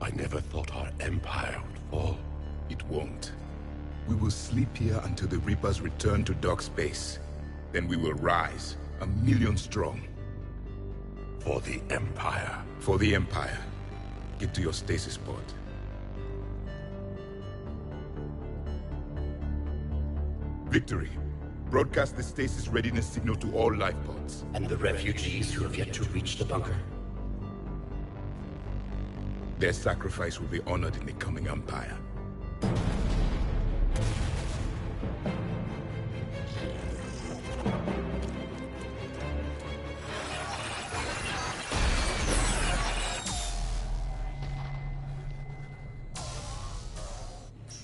I never thought our empire would fall. It won't. We will sleep here until the Reapers return to dark space. Then we will rise, 1,000,000 strong. For the Empire. For the Empire. Get to your stasis pod. Victory. Broadcast the stasis readiness signal to all life pods. And the refugees who have yet to reach the bunker? Their sacrifice will be honored in the coming Empire.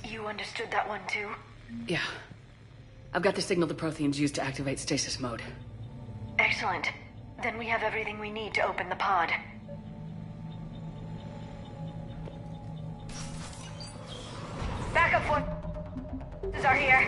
You understood that one too? Yeah. I've got the signal the Protheans use to activate stasis mode. Excellent. Then we have everything we need to open the pod. Backup forces are here.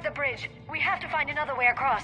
destroyed the bridge. We have to find another way across.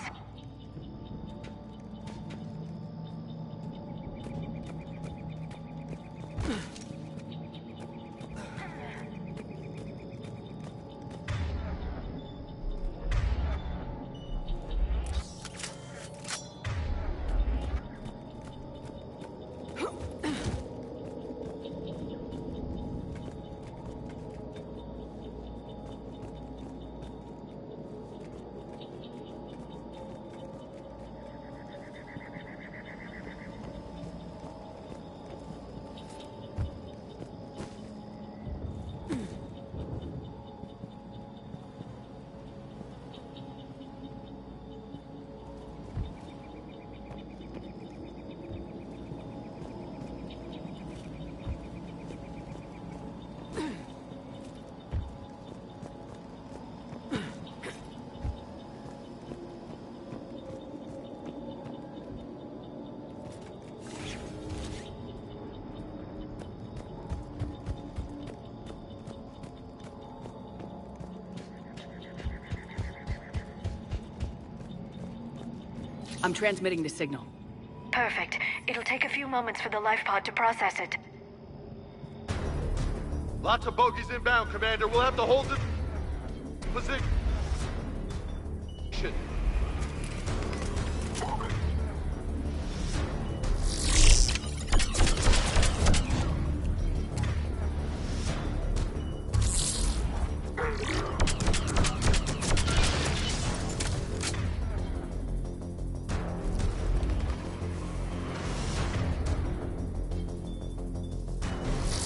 I'm transmitting the signal. Perfect. It'll take a few moments for the life pod to process it. Lots of bogies inbound, Commander. We'll have to hold the position.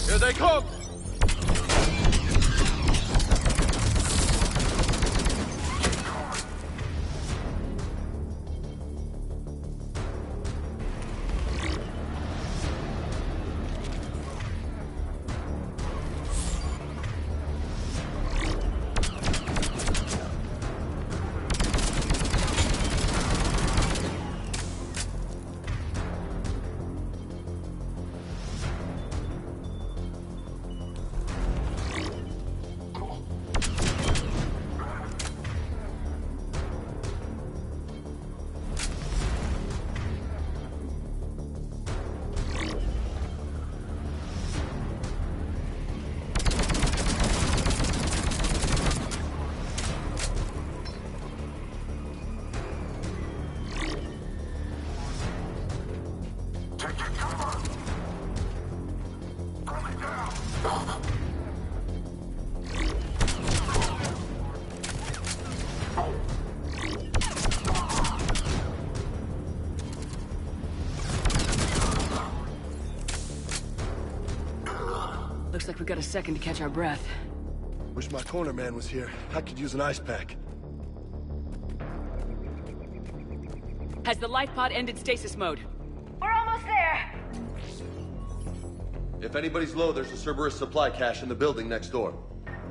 Here they come! Looks like we got a second to catch our breath. Wish my corner man was here. I could use an ice pack. Has the life pod ended stasis mode? We're almost there! If anybody's low, there's a Cerberus supply cache in the building next door.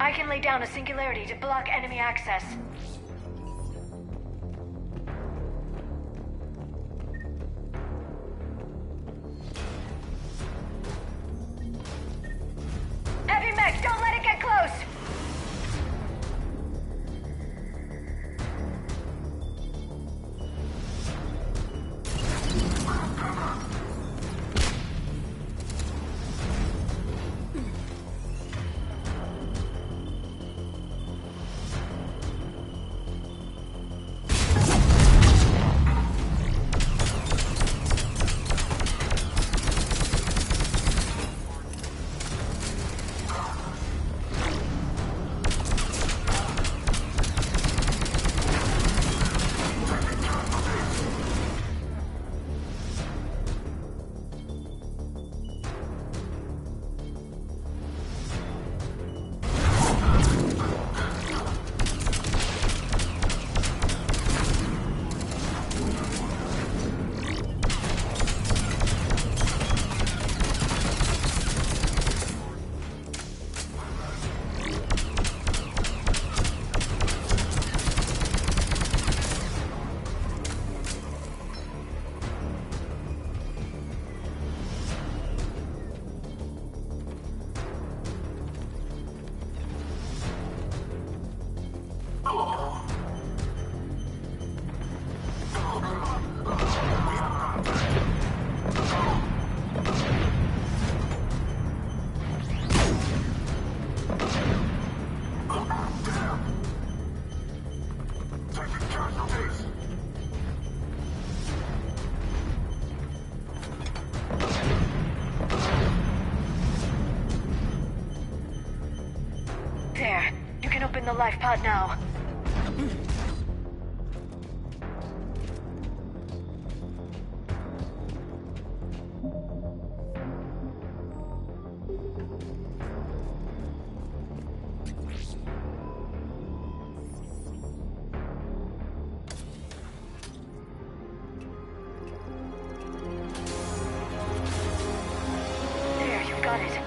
I can lay down a singularity to block enemy access. Heavy mech, don't let it get close! There. You can open the life pod now. There, you've got it.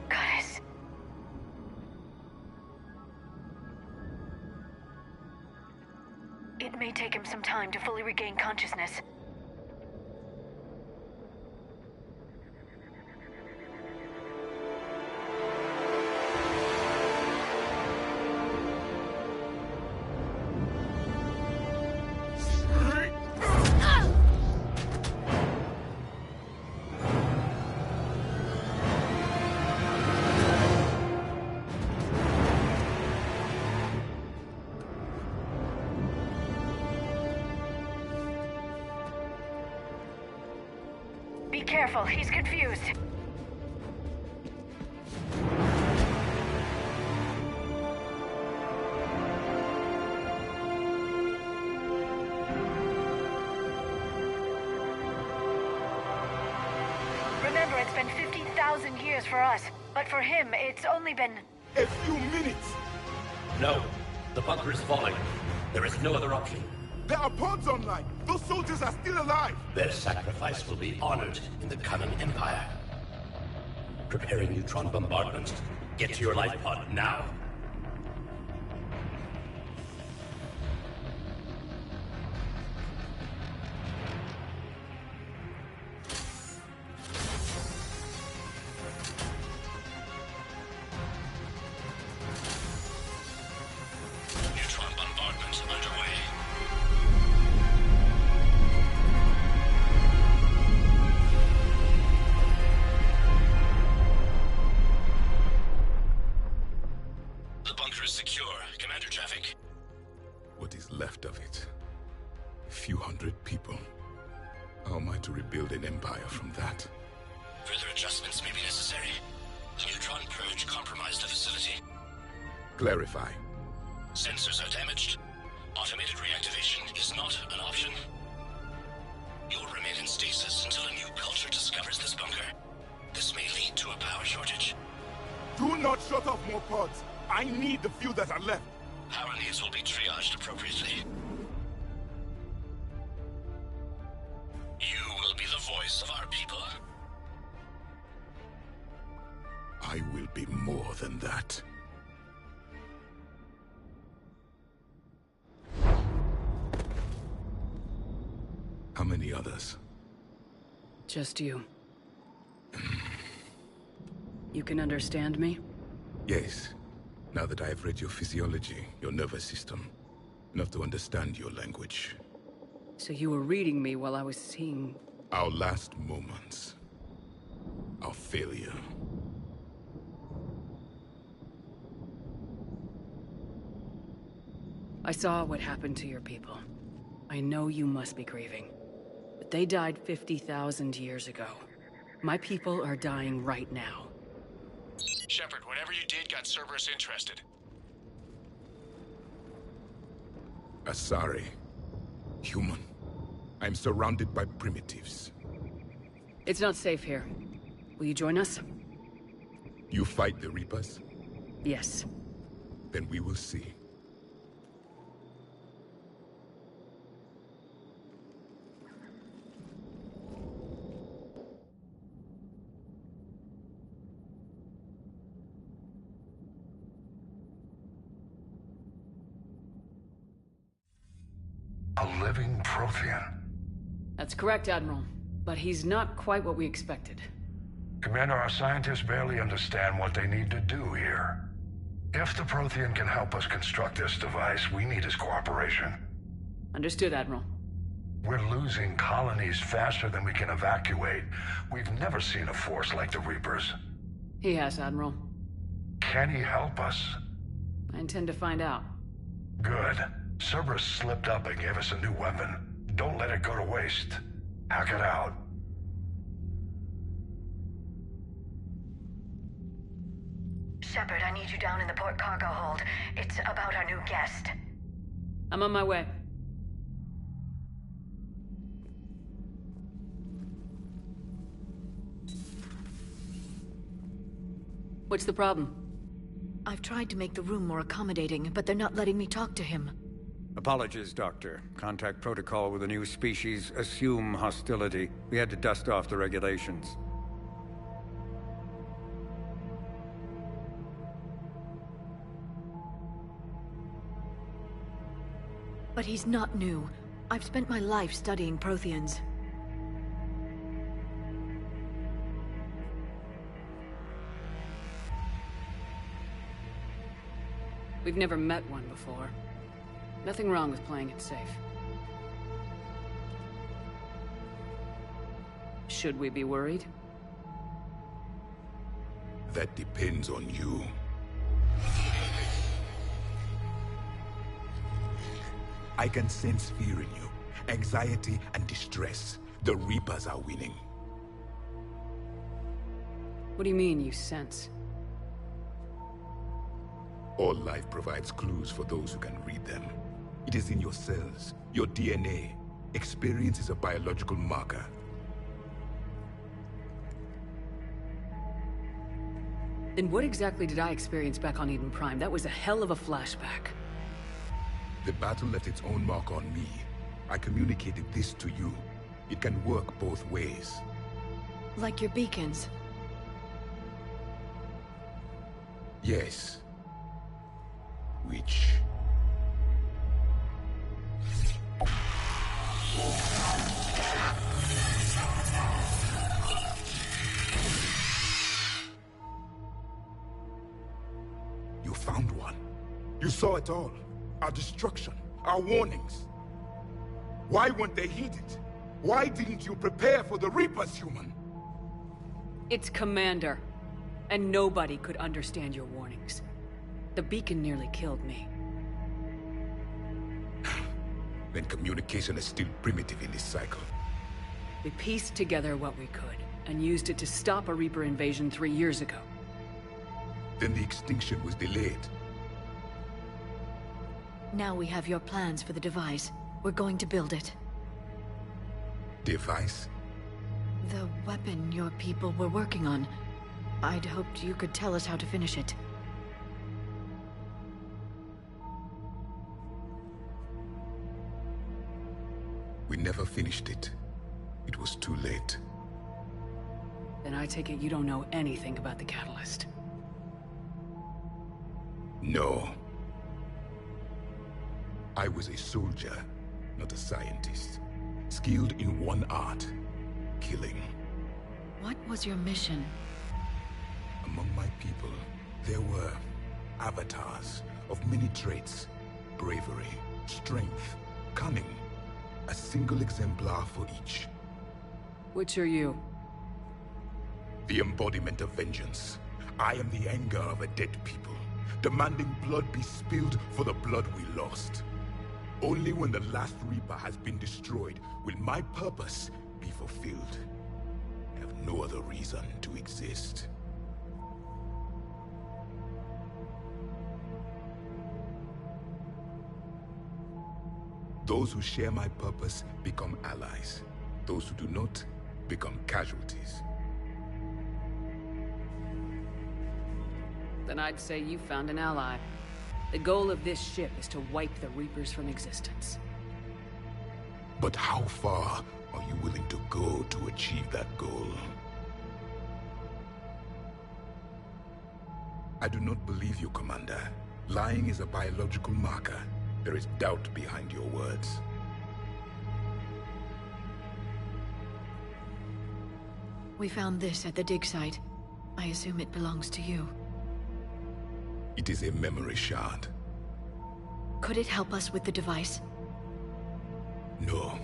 Goddess. It may take him some time to fully regain consciousness. Be careful, he's confused. Remember, it's been 50,000 years for us, but for him, it's only been... A few minutes! No. The bunker is falling. There is no other option. There are pods online! Those soldiers are still alive! Their sacrifice will be honored in the coming Empire. Preparing neutron bombardment. Get to your life pod now. Neutron bombardment underway. The bunker is secure. Commander traffic. What is left of it? A few hundred people. How am I to rebuild an empire from that? Further adjustments may be necessary. The neutron purge compromised the facility. Clarify. Sensors are damaged. Automated reactivation is not an option. You'll remain in stasis until a new culture discovers this bunker. This may lead to a power shortage. Do not shut off more pods! I need the few that are left! Power needs will be triaged appropriately. You will be the voice of our people. I will be more than that. How many others? Just you. You can understand me? Yes. Now that I have read your physiology, your nervous system, enough to understand your language. So you were reading me while I was seeing... Our last moments. Our failure. I saw what happened to your people. I know you must be grieving. But they died 50,000 years ago. My people are dying right now. Shepard, whatever you did got Cerberus interested. Asari. Human. I'm surrounded by primitives. It's not safe here. Will you join us? You fight the Reapers? Yes. Then we will see. A living Prothean. That's correct, Admiral. But he's not quite what we expected. Commander, our scientists barely understand what they need to do here. If the Prothean can help us construct this device, we need his cooperation. Understood, Admiral. We're losing colonies faster than we can evacuate. We've never seen a force like the Reapers. He has, Admiral. Can he help us? I intend to find out. Good. Cerberus slipped up and gave us a new weapon. Don't let it go to waste. Hack it out. Shepard, I need you down in the port cargo hold. It's about our new guest. I'm on my way. What's the problem? I've tried to make the room more accommodating, but they're not letting me talk to him. Apologies, Doctor. Contact protocol with a new species. Assume hostility. We had to dust off the regulations. But he's not new. I've spent my life studying Protheans. We've never met one before. Nothing wrong with playing it safe. Should we be worried? That depends on you. I can sense fear in you, anxiety and distress. The Reapers are winning. What do you mean, you sense? All life provides clues for those who can read them. It is in your cells, your DNA. Experience is a biological marker. Then what exactly did I experience back on Eden Prime? That was a hell of a flashback. The battle left its own mark on me. I communicated this to you. It can work both ways. Like your beacons. Yes. Which... You found one. You saw it all. Our destruction, our warnings. Why weren't they heeded? Why didn't you prepare for the Reapers, human? It's Commander. And nobody could understand your warnings. The beacon nearly killed me. Then communication is still primitive in this cycle. We pieced together what we could, and used it to stop a Reaper invasion 3 years ago. Then the extinction was delayed. Now we have your plans for the device. We're going to build it. Device? The weapon your people were working on. I'd hoped you could tell us how to finish it. We never finished it. It was too late. Then I take it you don't know anything about the catalyst. No. I was a soldier, not a scientist. Skilled in one art, killing. What was your mission? Among my people, there were avatars of many traits. Bravery, strength, cunning. A single exemplar for each. Which are you? The embodiment of vengeance. I am the anger of a dead people, demanding blood be spilled for the blood we lost. Only when the last Reaper has been destroyed will my purpose be fulfilled. I have no other reason to exist. Those who share my purpose become allies. Those who do not become casualties. Then I'd say you found an ally. The goal of this ship is to wipe the Reapers from existence. But how far are you willing to go to achieve that goal? I do not believe you, Commander. Lying is a biological marker. There is doubt behind your words. We found this at the dig site. I assume it belongs to you. It is a memory shard. Could it help us with the device? No.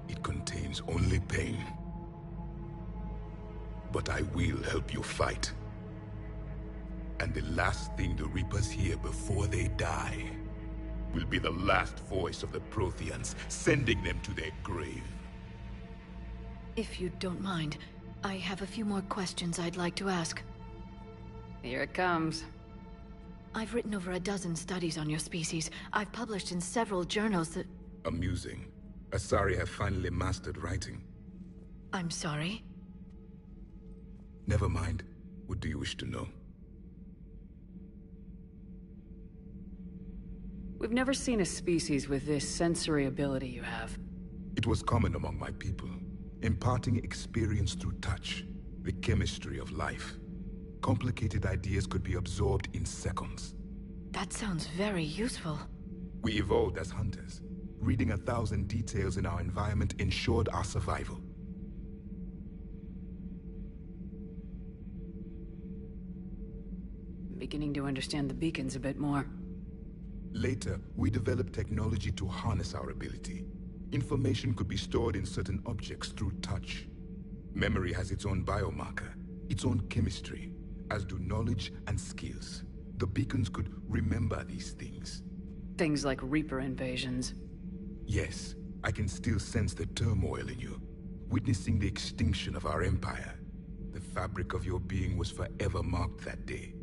It contains only pain. But I will help you fight. And the last thing the Reapers hear before they die will be the last voice of the Protheans, sending them to their grave. If you don't mind, I have a few more questions I'd like to ask. Here it comes. I've written over a dozen studies on your species. I've published in several journals that... Amusing. Asari have finally mastered writing. I'm sorry? Never mind. What do you wish to know? We've never seen a species with this sensory ability you have. It was common among my people, imparting experience through touch, the chemistry of life. Complicated ideas could be absorbed in seconds. That sounds very useful. We evolved as hunters. Reading 1,000 details in our environment ensured our survival. I'm beginning to understand the beacons a bit more. Later, we developed technology to harness our ability. Information could be stored in certain objects through touch. Memory has its own biomarker, its own chemistry, as do knowledge and skills. The beacons could remember these things. Things like Reaper invasions. Yes, I can still sense the turmoil in you, witnessing the extinction of our empire. The fabric of your being was forever marked that day.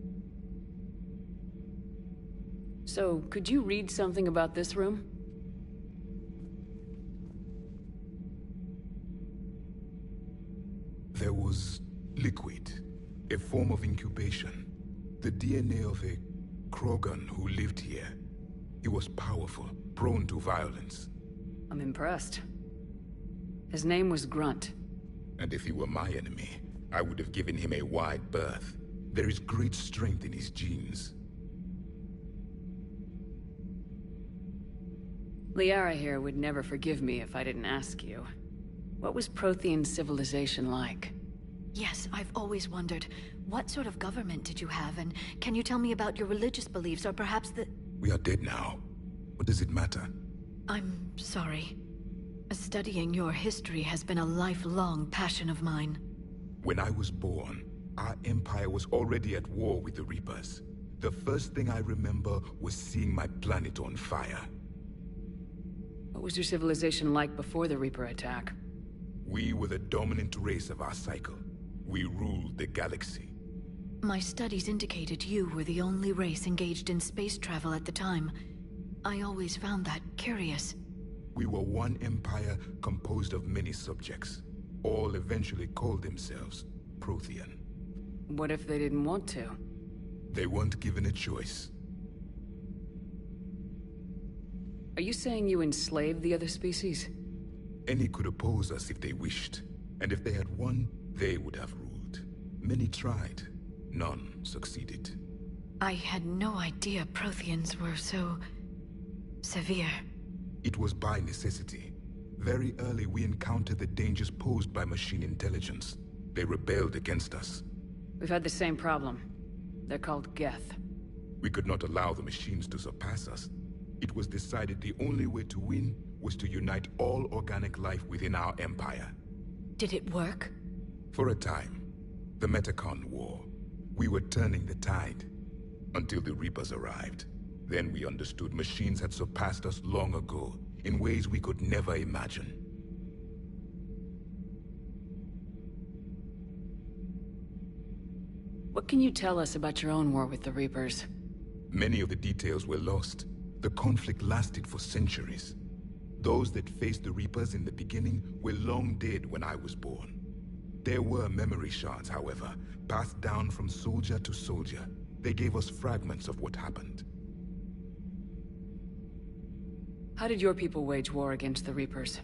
So, could you read something about this room? There was liquid, a form of incubation. The DNA of a Krogan who lived here. He was powerful, prone to violence. I'm impressed. His name was Grunt. And if he were my enemy, I would have given him a wide berth. There is great strength in his genes. Liara here would never forgive me if I didn't ask you. What was Prothean civilization like? Yes, I've always wondered. What sort of government did you have, and can you tell me about your religious beliefs, or perhaps the... We are dead now. What does it matter? I'm sorry. Studying your history has been a lifelong passion of mine. When I was born, our empire was already at war with the Reapers. The first thing I remember was seeing my planet on fire. What was your civilization like before the Reaper attack? We were the dominant race of our cycle. We ruled the galaxy. My studies indicated you were the only race engaged in space travel at the time. I always found that curious. We were one empire composed of many subjects. All eventually called themselves Prothean. What if they didn't want to? They weren't given a choice. Are you saying you enslaved the other species? Any could oppose us if they wished. And if they had won, they would have ruled. Many tried. None succeeded. I had no idea Protheans were so... severe. It was by necessity. Very early we encountered the dangers posed by machine intelligence. They rebelled against us. We've had the same problem. They're called Geth. We could not allow the machines to surpass us. It was decided the only way to win was to unite all organic life within our empire. Did it work? For a time. The Metacon War. We were turning the tide. Until the Reapers arrived. Then we understood machines had surpassed us long ago, in ways we could never imagine. What can you tell us about your own war with the Reapers? Many of the details were lost. The conflict lasted for centuries. Those that faced the Reapers in the beginning were long dead when I was born. There were memory shards, however, passed down from soldier to soldier. They gave us fragments of what happened. How did your people wage war against the Reapers?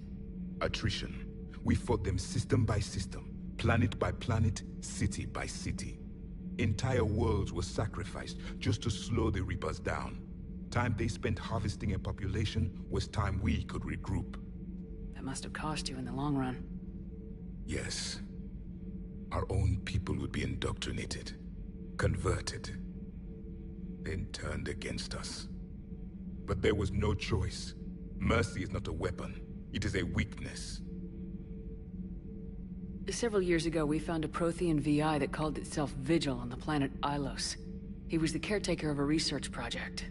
Attrition. We fought them system by system, planet by planet, city by city. Entire worlds were sacrificed just to slow the Reapers down. Time they spent harvesting a population was time we could regroup. That must have cost you in the long run. Yes. Our own people would be indoctrinated, converted, then turned against us. But there was no choice. Mercy is not a weapon. It is a weakness. Several years ago, we found a Prothean VI that called itself Vigil on the planet Ilos. He was the caretaker of a research project.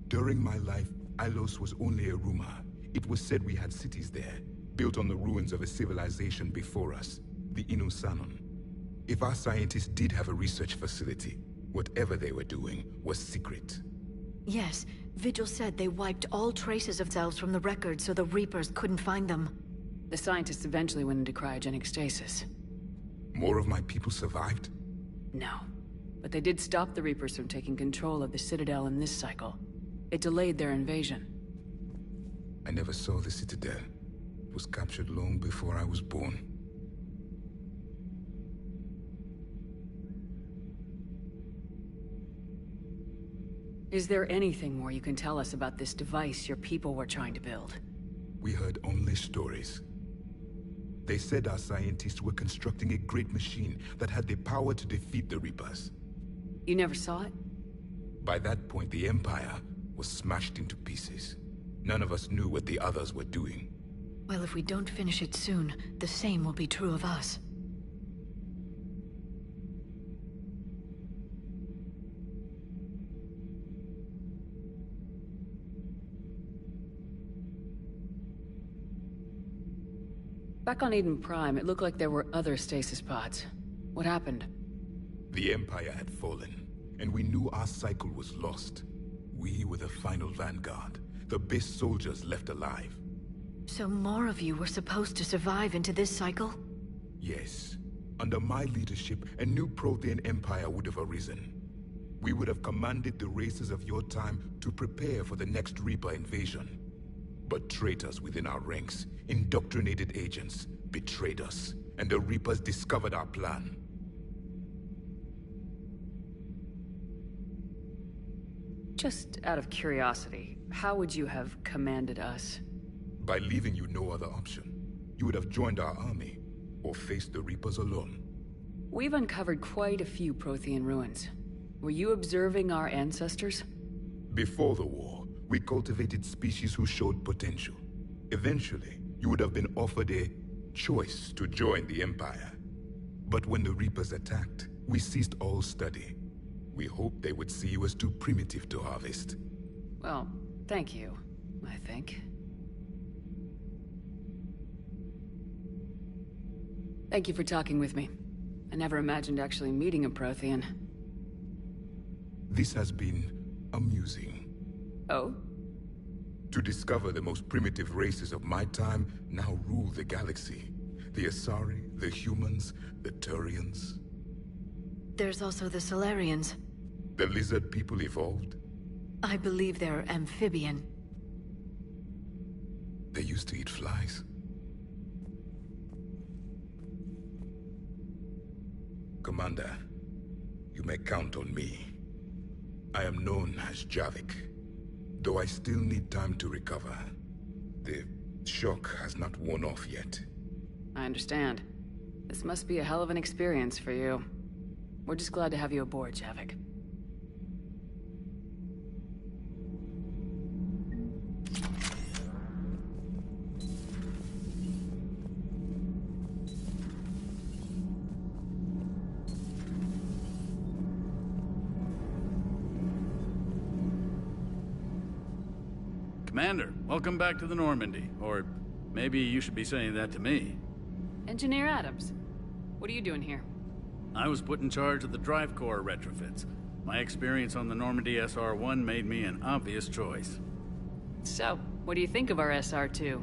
During my life, Ilos was only a rumor. It was said we had cities there, built on the ruins of a civilization before us, the Inusanon. If our scientists did have a research facility, Whatever they were doing was secret. Yes, Vigil said they wiped all traces of themselves from the records so the Reapers couldn't find them. The scientists eventually went into cryogenic stasis. More of my people survived? No. But they did stop the Reapers from taking control of the Citadel in this cycle. It delayed their invasion. I never saw the Citadel. It was captured long before I was born. Is there anything more you can tell us about this device your people were trying to build? We heard only stories. They said our scientists were constructing a great machine that had the power to defeat the Reapers. You never saw it? By that point, the Empire was smashed into pieces. None of us knew what the others were doing. Well, if we don't finish it soon, the same will be true of us. Back on Eden Prime, it looked like there were other stasis pods. What happened? The Empire had fallen, and we knew our cycle was lost. We were the final vanguard, the best soldiers left alive. So more of you were supposed to survive into this cycle? Yes. Under my leadership, a new Prothean Empire would have arisen. We would have commanded the races of your time to prepare for the next Reaper invasion. But traitors within our ranks, indoctrinated agents, betrayed us, and the Reapers discovered our plan. Just out of curiosity, how would you have commanded us? By leaving you no other option. You would have joined our army, or faced the Reapers alone. We've uncovered quite a few Prothean ruins. Were you observing our ancestors? Before the war, we cultivated species who showed potential. Eventually, you would have been offered a choice to join the Empire. But when the Reapers attacked, we ceased all study. We hoped they would see you as too primitive to harvest. Well, thank you, I think. Thank you for talking with me. I never imagined actually meeting a Prothean. This has been amusing. Oh? To discover the most primitive races of my time now rule the galaxy. The Asari, the humans, the Turians. There's also the Solarians. The lizard people evolved? I believe they're amphibian. They used to eat flies. Commander, you may count on me. I am known as Javik, though I still need time to recover. The shock has not worn off yet. I understand. This must be a hell of an experience for you. We're just glad to have you aboard, Javik. Commander, welcome back to the Normandy. Or maybe you should be saying that to me. Engineer Adams, what are you doing here? I was put in charge of the drive core retrofits. My experience on the Normandy SR-1 made me an obvious choice. So, what do you think of our SR-2?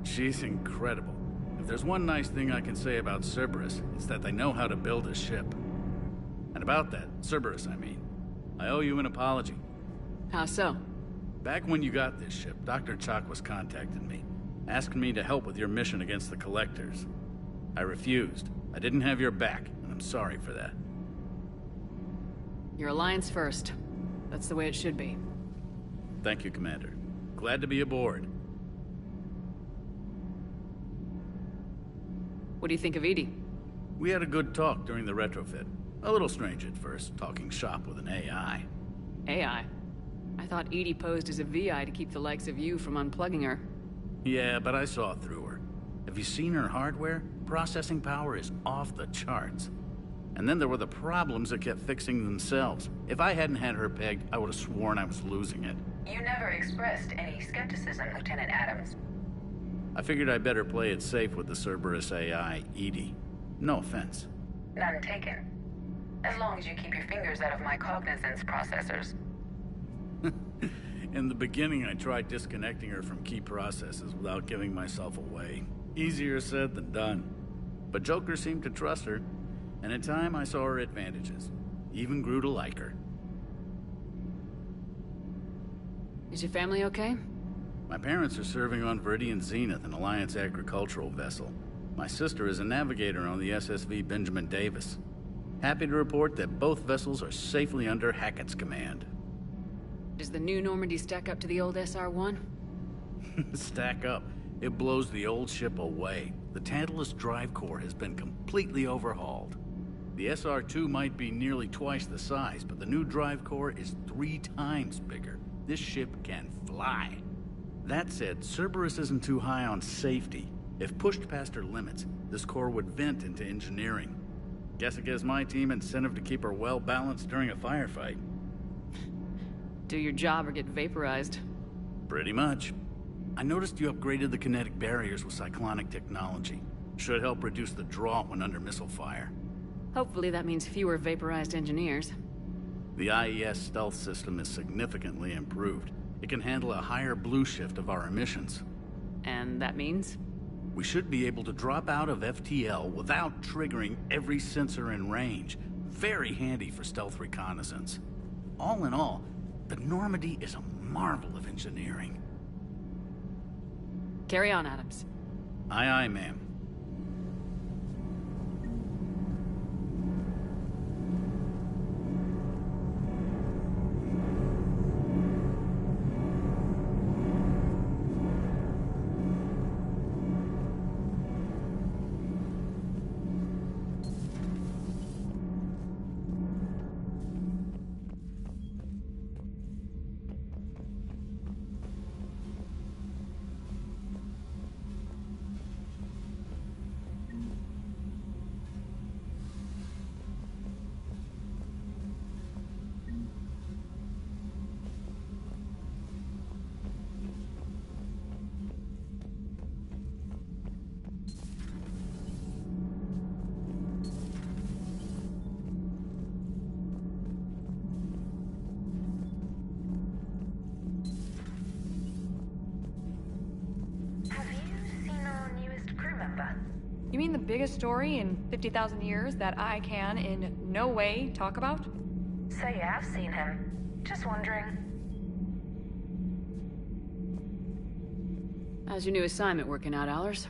She's incredible. If there's one nice thing I can say about Cerberus, it's that they know how to build a ship. And about that, Cerberus, I mean, I owe you an apology. How so? Back when you got this ship, Dr. Chalk was contacting me, asking me to help with your mission against the Collectors. I refused. I didn't have your back, and I'm sorry for that. Your alliance first. That's the way it should be. Thank you, Commander. Glad to be aboard. What do you think of Edie? We had a good talk during the retrofit. A little strange at first, talking shop with an AI. AI? I thought Edie posed as a VI to keep the likes of you from unplugging her. Yeah, but I saw through her. Have you seen her hardware? Processing power is off the charts. And then there were the problems that kept fixing themselves. If I hadn't had her pegged, I would have sworn I was losing it. You never expressed any skepticism, Lieutenant Adams. I figured I'd better play it safe with the Cerberus AI, Edie. No offense. None taken. As long as you keep your fingers out of my cognizance processors. In the beginning, I tried disconnecting her from key processes without giving myself away. Easier said than done. But Joker seemed to trust her, and in time I saw her advantages. Even grew to like her. Is your family okay? My parents are serving on Viridian Zenith, an Alliance agricultural vessel. My sister is a navigator on the SSV Benjamin Davis. Happy to report that both vessels are safely under Hackett's command. Does the new Normandy stack up to the old SR-1? Stack up. It blows the old ship away. The Tantalus drive core has been completely overhauled. The SR-2 might be nearly twice the size, but the new drive core is 3 times bigger. This ship can fly. That said, Cerberus isn't too high on safety. If pushed past her limits, this core would vent into engineering. Guess it gives my team incentive to keep her well balanced during a firefight. Do your job or get vaporized. Pretty much. I noticed you upgraded the kinetic barriers with cyclonic technology. Should help reduce the draw when under missile fire. Hopefully that means fewer vaporized engineers. The IES stealth system is significantly improved. It can handle a higher blue shift of our emissions. And that means? We should be able to drop out of FTL without triggering every sensor in range. Very handy for stealth reconnaissance. All in all, the Normandy is a marvel of engineering. Carry on, Adams. Aye, aye, ma'am. You mean the biggest story in 50,000 years that I can in no way talk about? So you have seen him. Just wondering. How's your new assignment working out, Allers?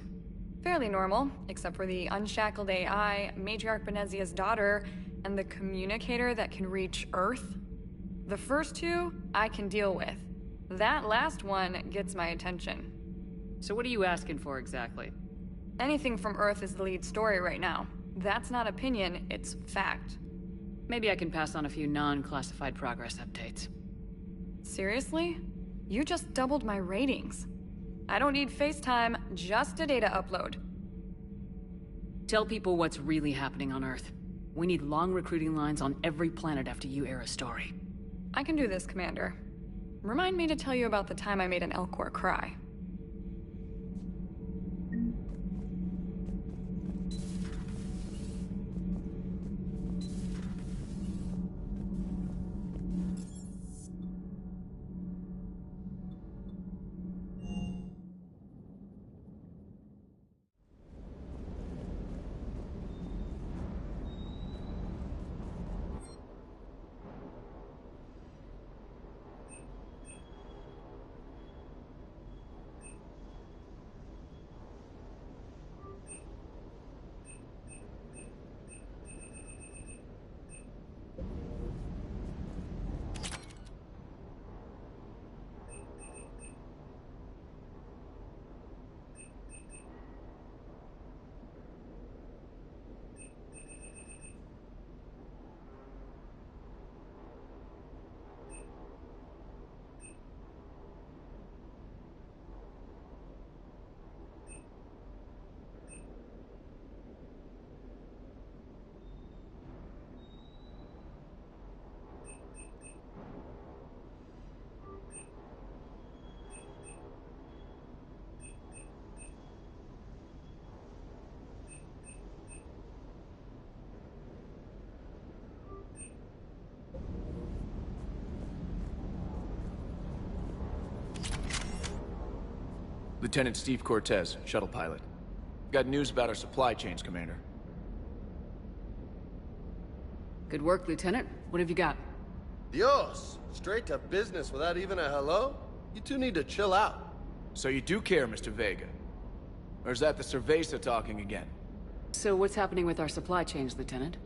Fairly normal, except for the unshackled AI, Matriarch Benezia's daughter, and the communicator that can reach Earth. The first two, I can deal with. That last one gets my attention. So what are you asking for exactly? Anything from Earth is the lead story right now. That's not opinion, it's fact. Maybe I can pass on a few non-classified progress updates. Seriously? You just doubled my ratings. I don't need FaceTime, just a data upload. Tell people what's really happening on Earth. We need long recruiting lines on every planet after you air a story. I can do this, Commander. Remind me to tell you about the time I made an Elcor cry. Lieutenant Steve Cortez, shuttle pilot. Got news about our supply chains, Commander. Good work, Lieutenant. What have you got? Dios! Straight to business without even a hello? You two need to chill out. So you do care, Mr. Vega? Or is that the Cerveza talking again? So what's happening with our supply chains, Lieutenant?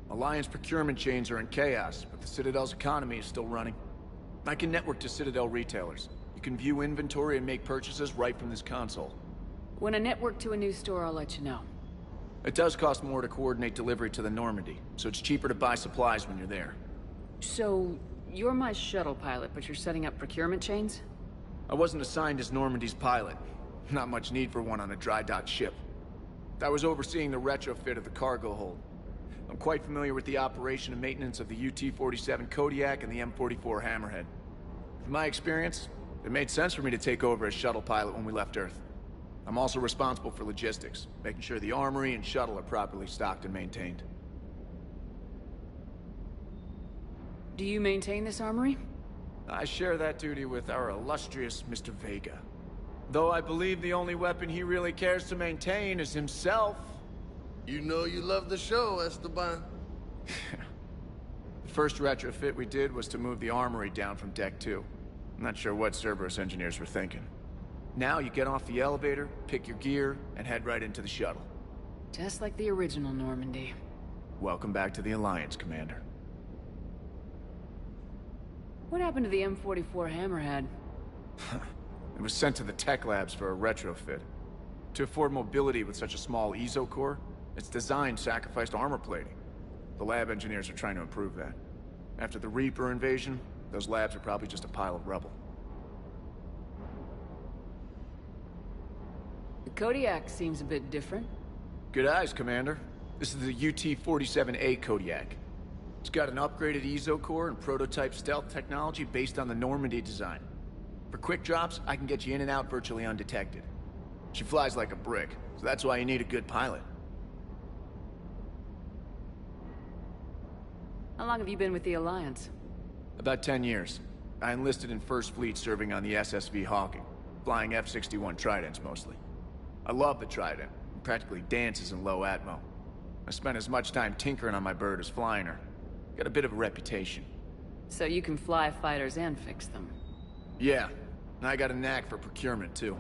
Alliance procurement chains are in chaos, but the Citadel's economy is still running. I can network to Citadel retailers. You can view inventory and make purchases right from this console. When I network to a new store, I'll let you know. It does cost more to coordinate delivery to the Normandy, so it's cheaper to buy supplies when you're there. So, you're my shuttle pilot, but you're setting up procurement chains? I wasn't assigned as Normandy's pilot. Not much need for one on a dry dock ship. I was overseeing the retrofit of the cargo hold. I'm quite familiar with the operation and maintenance of the UT-47 Kodiak and the M44 Hammerhead. From my experience, it made sense for me to take over as shuttle pilot when we left Earth. I'm also responsible for logistics, making sure the armory and shuttle are properly stocked and maintained. Do you maintain this armory? I share that duty with our illustrious Mr. Vega. Though I believe the only weapon he really cares to maintain is himself. You know you love the show, Esteban. The first retrofit we did was to move the armory down from Deck 2. I'm not sure what Cerberus engineers were thinking. Now you get off the elevator, pick your gear, and head right into the shuttle. Just like the original Normandy. Welcome back to the Alliance, Commander. What happened to the M44 Hammerhead? It was sent to the tech labs for a retrofit. To afford mobility with such a small EZO core, its design sacrificed armor plating. The lab engineers are trying to improve that. After the Reaper invasion, those labs are probably just a pile of rubble. The Kodiak seems a bit different. Good eyes, Commander. This is the UT-47A Kodiak. It's got an upgraded EZO core and prototype stealth technology based on the Normandy design. For quick drops, I can get you in and out virtually undetected. She flies like a brick, so that's why you need a good pilot. How long have you been with the Alliance? About 10 years. I enlisted in First Fleet serving on the SSV Hawking, flying F-61 Tridents mostly. I love the Trident. It practically dances in low atmo. I spent as much time tinkering on my bird as flying her. Got a bit of a reputation. So you can fly fighters and fix them? Yeah, and I got a knack for procurement too.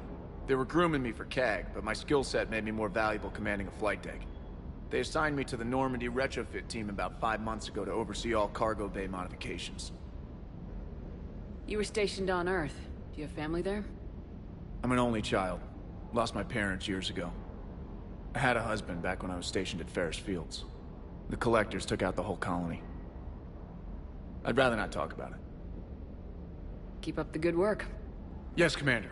They were grooming me for CAG, but my skill set made me more valuable commanding a flight deck. They assigned me to the Normandy retrofit team about 5 months ago to oversee all cargo bay modifications. You were stationed on Earth. Do you have family there? I'm an only child. Lost my parents years ago. I had a husband back when I was stationed at Ferris Fields. The Collectors took out the whole colony. I'd rather not talk about it. Keep up the good work. Yes, Commander.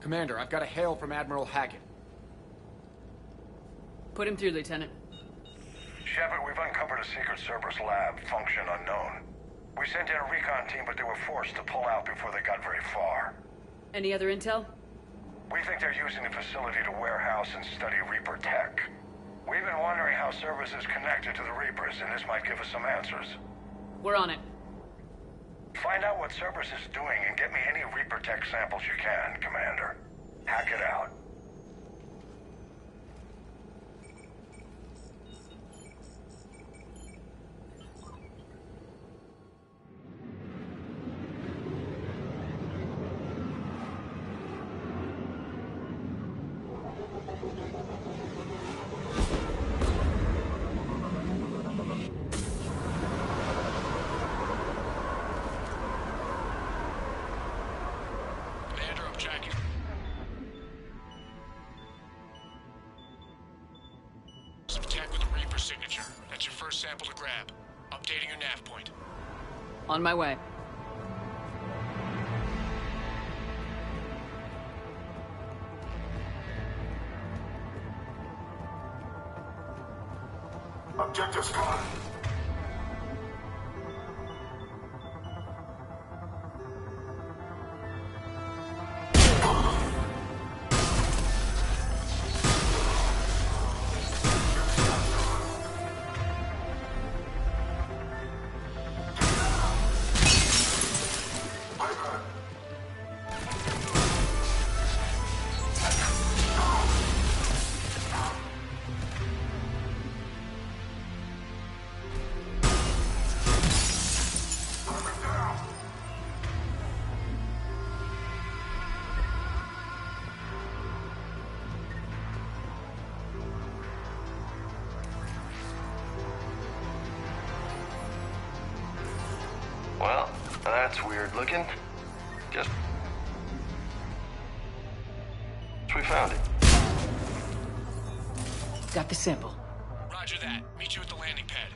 Commander, I've got a hail from Admiral Hackett. Put him through, Lieutenant. Shepard, we've uncovered a secret Cerberus lab, function unknown. We sent in a recon team, but they were forced to pull out before they got very far. Any other intel? We think they're using the facility to warehouse and study Reaper tech. We've been wondering how Cerberus is connected to the Reapers, and this might give us some answers. We're on it. Find out what Cerberus is doing and get me any Reaper tech samples you can, Commander. Hack it out. Signature. That's your first sample to grab. Updating your nav point. On my way. Objectives gone. Well, that's weird looking. Just... we found it. Got the sample. Roger that. Meet you at the landing pad.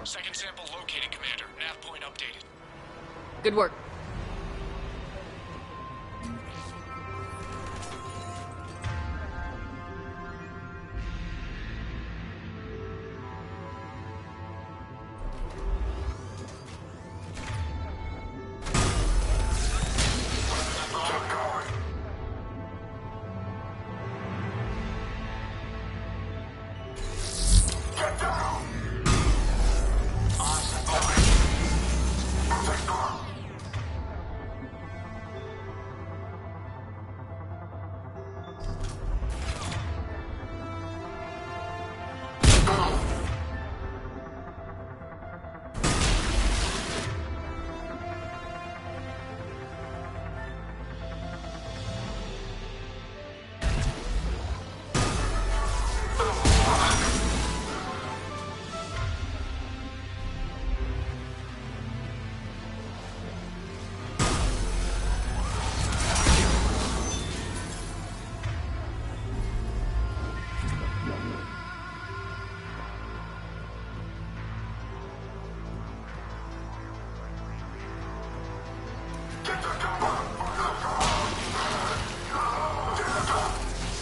Second sample located, Commander. Nav point updated. Good work.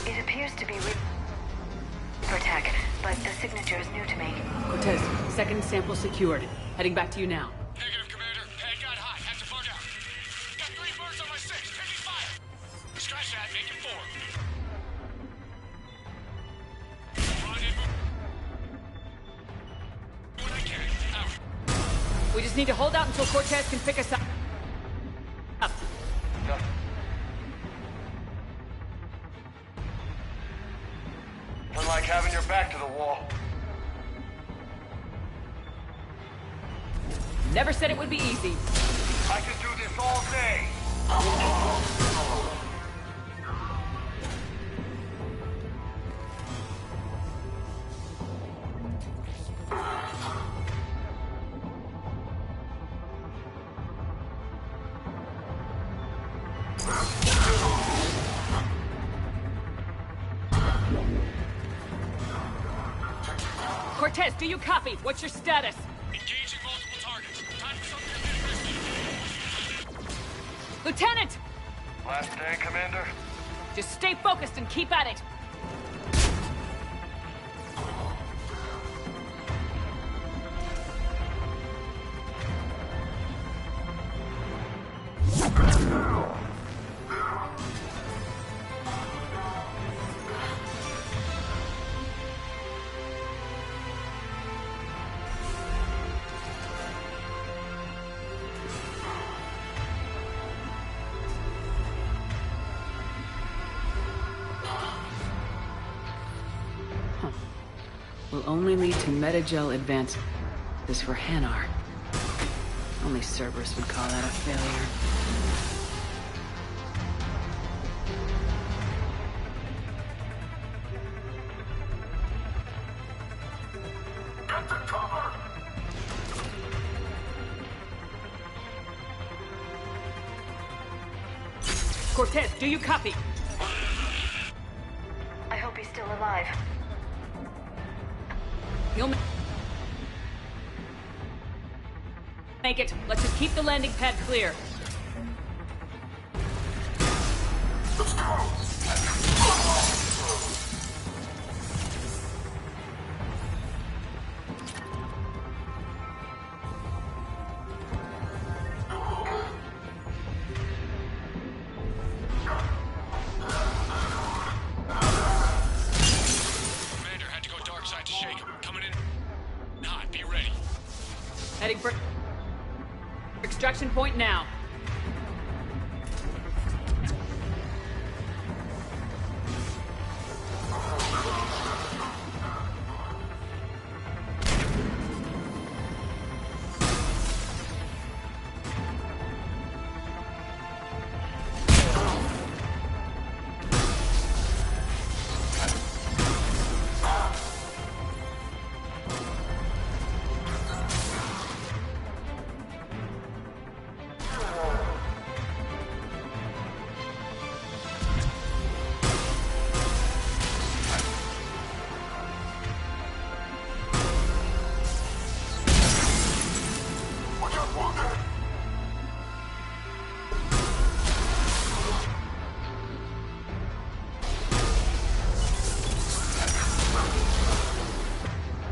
It appears to be Reaper tech, but the signature is new to me. Cortez, second sample secured. Heading back to you now. Negative, Commander. Pad got hot. Had to bug out. Got 3 birds on my 6. Taking fire. Scratch that. Make it 4. Rendezvous. When I can. Out. We just need to hold out until Cortez can pick us up. Unlike having your back to the wall. Never said it would be easy. I could do this all day. Cortez, do you copy? What's your status? Engaging multiple targets. Time for something a bit risky. Lieutenant! Last day, Commander? Just stay focused and keep at it. Will only lead to metagel advance. This for Hanar. Only Cerberus would call that a failure. Get the cover! Cortez, do you copy? I hope he's still alive. You'll make it. Let's just keep the landing pad clear. Let's go! Commander had to go dark side to shake him. Coming in hot. Be ready. Heading for extraction point now.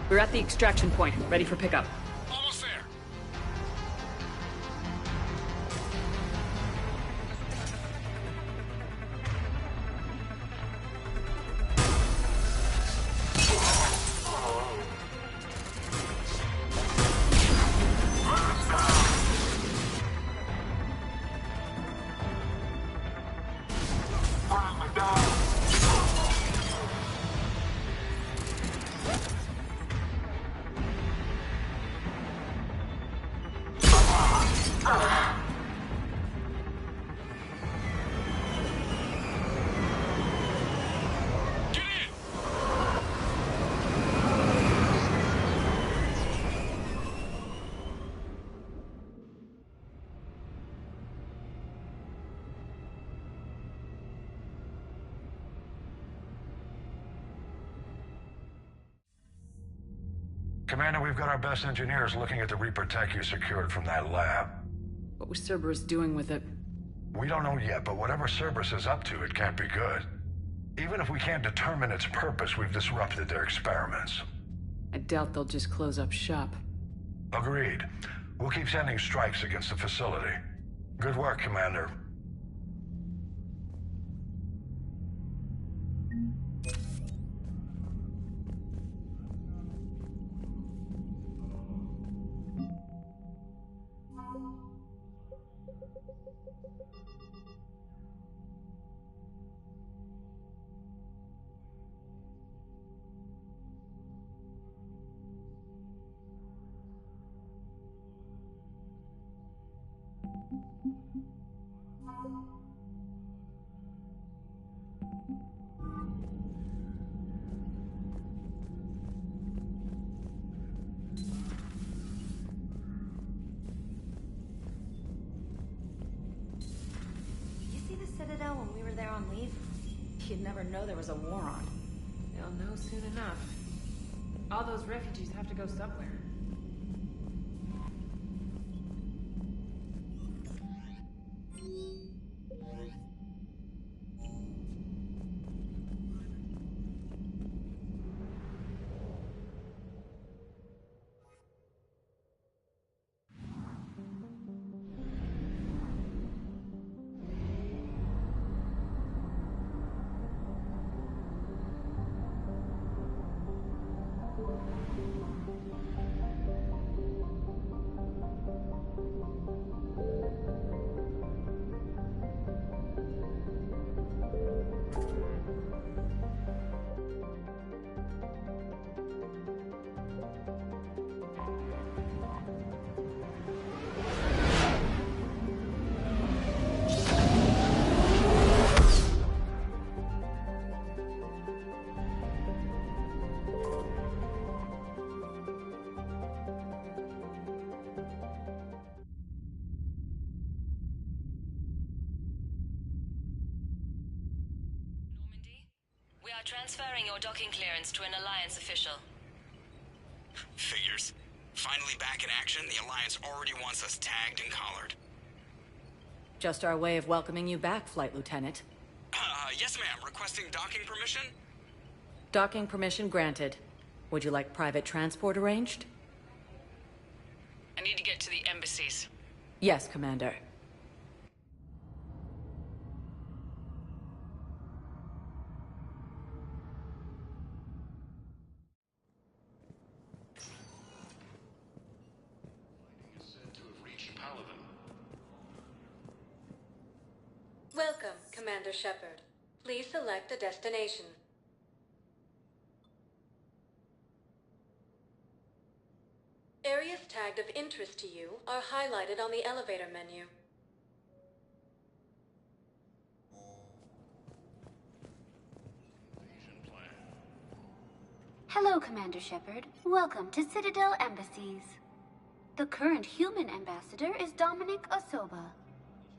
We're at the extraction point, ready for pickup. Almost there. Commander, we've got our best engineers looking at the Reaper tech you secured from that lab. What was Cerberus doing with it? We don't know yet, but whatever Cerberus is up to, it can't be good. Even if we can't determine its purpose, we've disrupted their experiments. I doubt they'll just close up shop. Agreed. We'll keep sending strikes against the facility. Good work, Commander. You see this there on leave, you'd never know there was a war on. They'll know soon enough. All those refugees have to go somewhere. Transferring your docking clearance to an Alliance official. Figures. Finally back in action, the Alliance already wants us tagged and collared. Just our way of welcoming you back, Flight Lieutenant. Yes ma'am, requesting docking permission? Docking permission granted. Would you like private transport arranged? I need to get to the embassies. Yes, Commander. Welcome, Commander Shepard. Please select a destination. Areas tagged of interest to you are highlighted on the elevator menu. Hello, Commander Shepard. Welcome to Citadel Embassies. The current human ambassador is Dominic Osoba.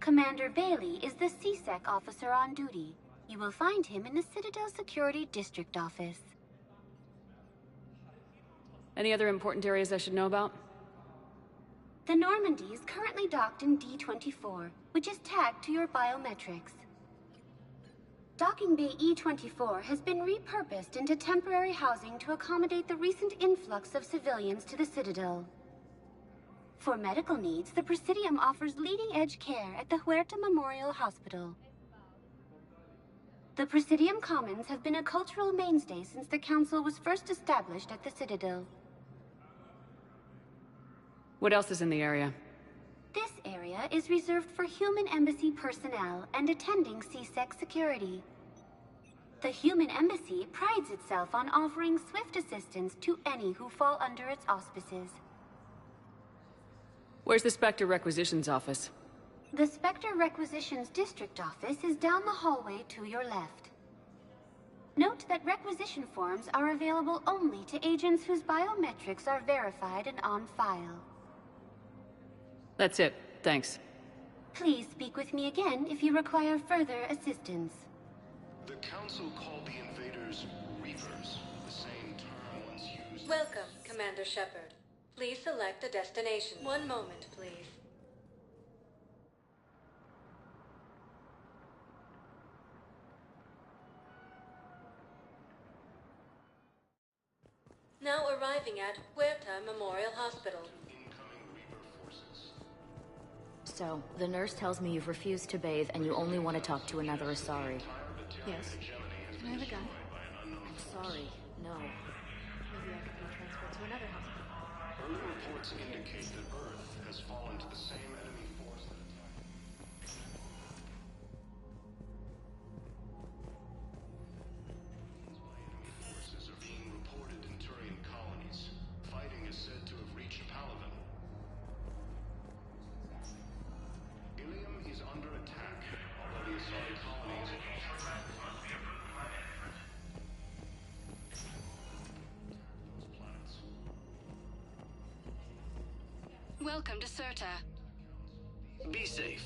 Commander Bailey is the CSEC officer on duty. You will find him in the Citadel Security District Office. Any other important areas I should know about? The Normandy is currently docked in D-24, which is tagged to your biometrics. Docking Bay E-24 has been repurposed into temporary housing to accommodate the recent influx of civilians to the Citadel. For medical needs, the Presidium offers leading-edge care at the Huerta Memorial Hospital. The Presidium Commons have been a cultural mainstay since the Council was first established at the Citadel. What else is in the area? This area is reserved for human embassy personnel and attending CSEC security. The human embassy prides itself on offering swift assistance to any who fall under its auspices. Where's the Spectre Requisitions Office? The Spectre Requisitions District Office is down the hallway to your left. Note that requisition forms are available only to agents whose biometrics are verified and on file. That's it. Thanks. Please speak with me again if you require further assistance. The Council called the invaders Reapers, the same term once used. Welcome, Commander Shepard. Please select a destination. One moment, please. Now arriving at Huerta Memorial Hospital. So, the nurse tells me you've refused to bathe and you only want to talk to another Asari. Yes. Can I have a gun? I'm sorry, no. Maybe I could be transferred to another hospital. Early reports indicate that Earth has fallen to the same enemy force that attacked. Enemy forces are being reported in Turian colonies. Fighting is said to have reached Palaven. Ilium is under attack, although the Asari colony is Welcome to Serta. Be safe.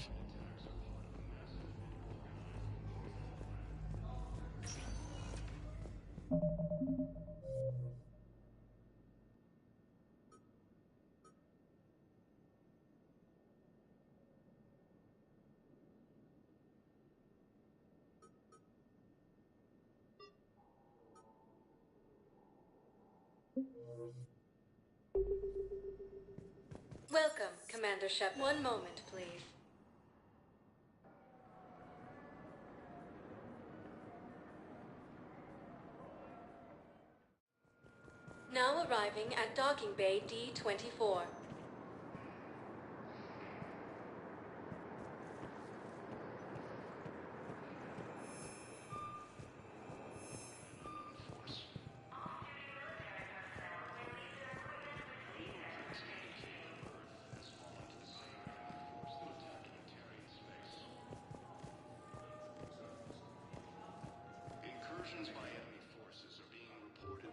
Welcome, Commander Shep. One moment, please. Now arriving at Docking Bay D-24. Incursions by enemy forces are being reported.